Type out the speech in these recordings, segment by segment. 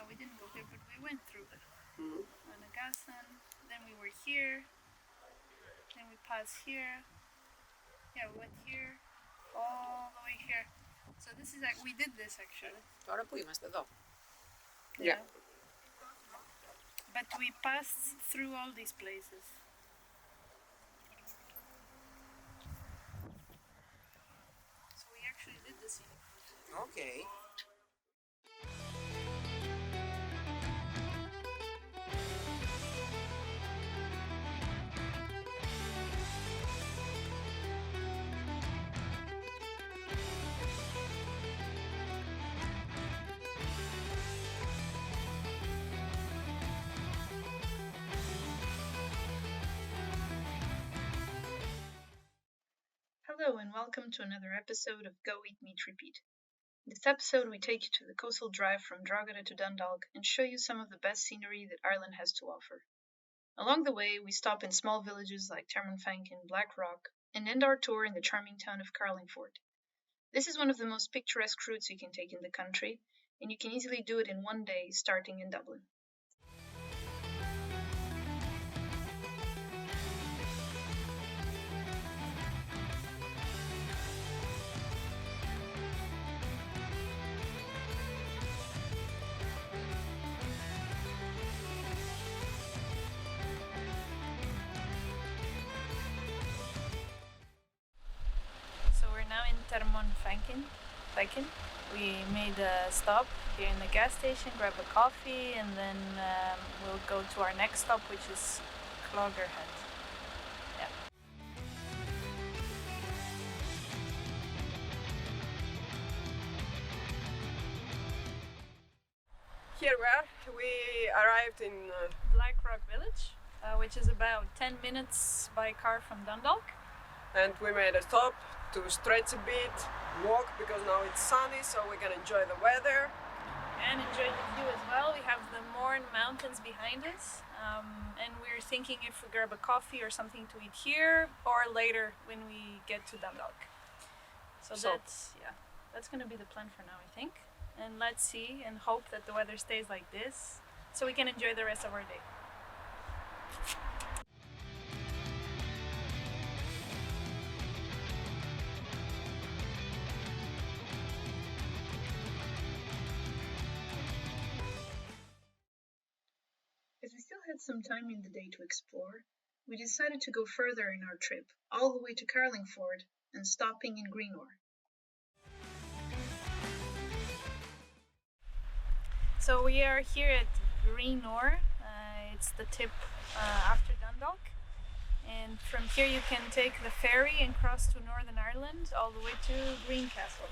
we didn't go there, but we went through Anagassan. Then we were here. Then we passed here. Yeah, we went here. All the way here. So this is like, we did this actually. Τώρα που είμαστε εδώ. Yeah. But we passed through all these places. So we actually did the scenic route. Okay. Hello and welcome to another episode of Goeatmeetrepeat. In this episode we take you to the coastal drive from Drogheda to Dundalk and show you some of the best scenery that Ireland has to offer. Along the way we stop in small villages like Termonfeckin, Blackrock, and end our tour in the charming town of Carlingford. This is one of the most picturesque routes you can take in the country, and you can easily do it in one day starting in Dublin. Now in Termonfeckin. We made a stop here in the gas station, grab a coffee, and then we'll go to our next stop, which is Cloggerhead. Yeah. Here we arrived in Blackrock village, which is about 10 minutes by car from Dundalk. And we made a stop to stretch a bit, walk, because now it's sunny, so we can enjoy the weather. And enjoy the view as well. We have the Mourne Mountains behind us, and we're thinking if we grab a coffee or something to eat here, or later when we get to Dundalk. So that's going to be the plan for now, I think. And let's see and hope that the weather stays like this, so we can enjoy the rest of our day. As we still had some time in the day to explore, we decided to go further in our trip, all the way to Carlingford and stopping in Greenore. So we are here at Greenore. It's the tip after Dundalk. And from here you can take the ferry and cross to Northern Ireland all the way to Greencastle.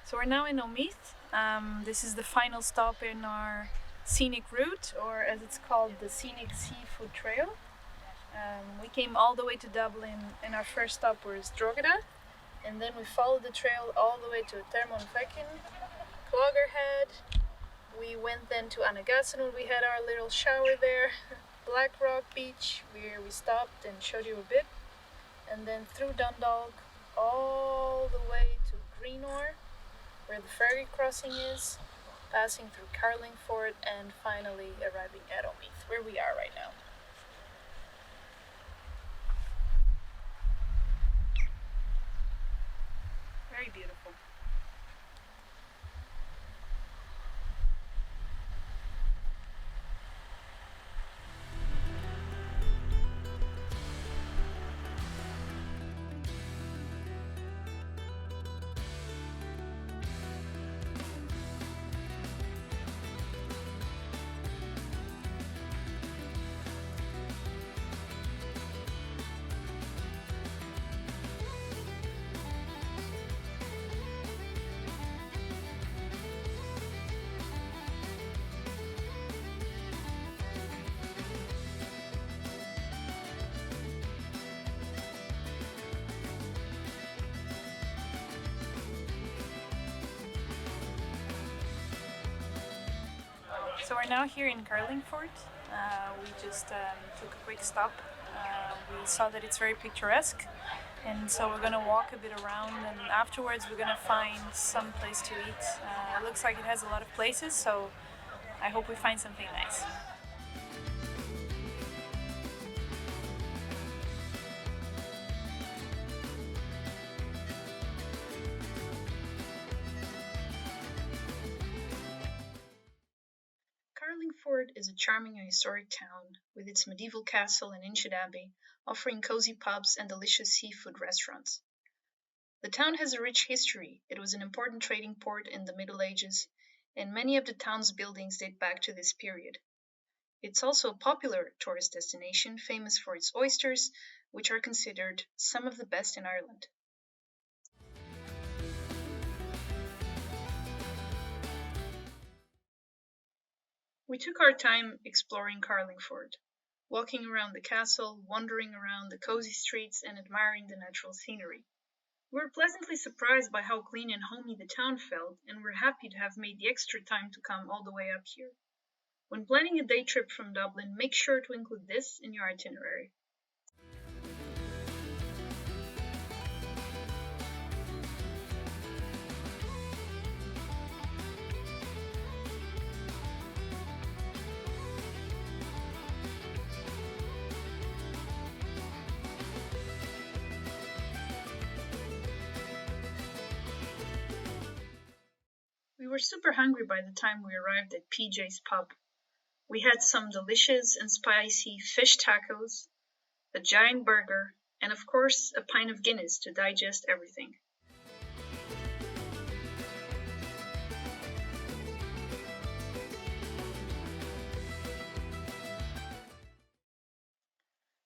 So we're now in Omeath. This is the final stop in our scenic route, or as it's called, the Scenic Seafood Trail. We came all the way to Dublin, and our first stop was Drogheda, and then we followed the trail all the way to Termonfeckin, Cloggerhead. We went then to Anagassan when we had our little shower there, Blackrock beach where we stopped and showed you a bit, and then through Dundalk all the way to Greenore, where the ferry crossing is, passing through Carlingford, and finally arriving at Omeath, where we are right now. very beautiful. So we're now here in Carlingford. We just took a quick stop. We saw that it's very picturesque, and so we're gonna walk a bit around, and afterwards we're gonna find some place to eat. It looks like it has a lot of places, so I hope we find something nice. Carlingford is a charming and historic town, with its medieval castle and ancient abbey, offering cozy pubs and delicious seafood restaurants. The town has a rich history. It was an important trading port in the Middle Ages, and many of the town's buildings date back to this period. It's also a popular tourist destination, famous for its oysters, which are considered some of the best in Ireland. We took our time exploring Carlingford, walking around the castle, wandering around the cozy streets, and admiring the natural scenery. We were pleasantly surprised by how clean and homey the town felt, and we're happy to have made the extra time to come all the way up here. When planning a day trip from Dublin, make sure to include this in your itinerary. We were super hungry by the time we arrived at PJ's pub. We had some delicious and spicy fish tacos, a giant burger, and of course a pint of Guinness to digest everything.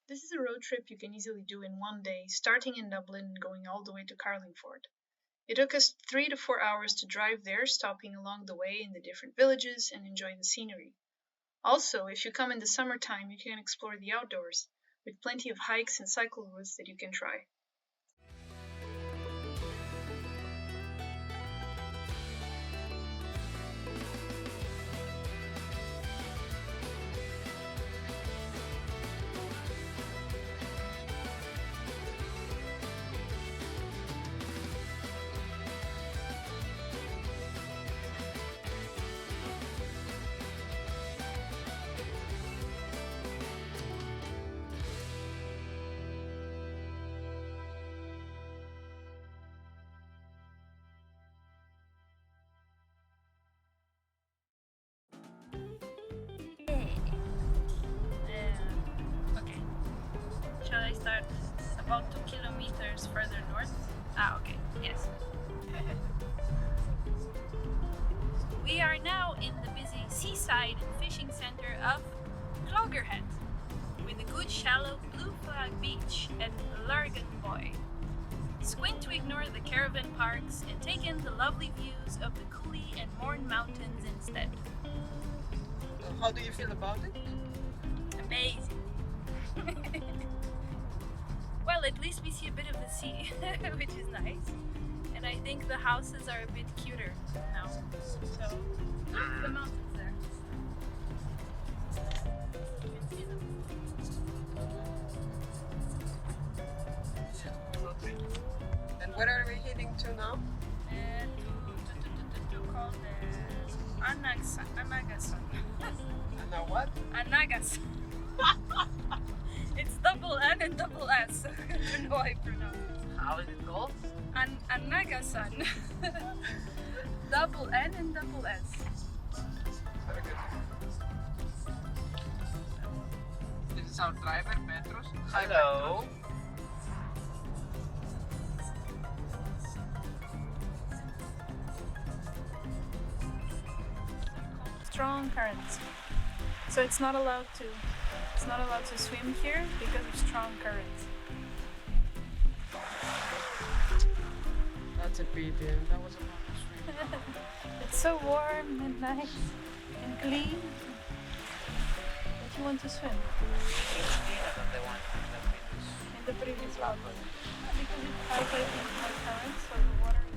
This is a road trip you can easily do in one day, starting in Dublin and going all the way to Carlingford. It took us 3 to 4 hours to drive there, stopping along the way in the different villages and enjoy the scenery. Also, if you come in the summertime, you can explore the outdoors, with plenty of hikes and cycle routes that you can try. Okay. Shall I start about 2 kilometers further north? Okay, yes. We are now in the busy seaside fishing center of Cloggerhead, with a good shallow blue flag beach and Largan Boy. Squint to ignore the caravan parks and take in the lovely views of the Cooley and Mourne mountains instead. How do you feel about it? Amazing. Well, at least we see a bit of the sea, which is nice. And I think the houses are a bit cuter now. So, the mountains there. You can see them. Okay. And where are we heading to now? To call the Anagasan. Now what? Anagas. It's double N and double S. I don't know how I pronounce it. How is it called? and Nagasan. Double N and double S. Very good. This is our driver, Petros. Hi, Hello. Strong currents. So it's not allowed to swim here because of strong currents. That's a pity. That was a fun swim. It's so warm and nice and clean. Don't you want to swim? It's cleaner than the one that we use. In the previous lava. Because it's high, more currents, so the water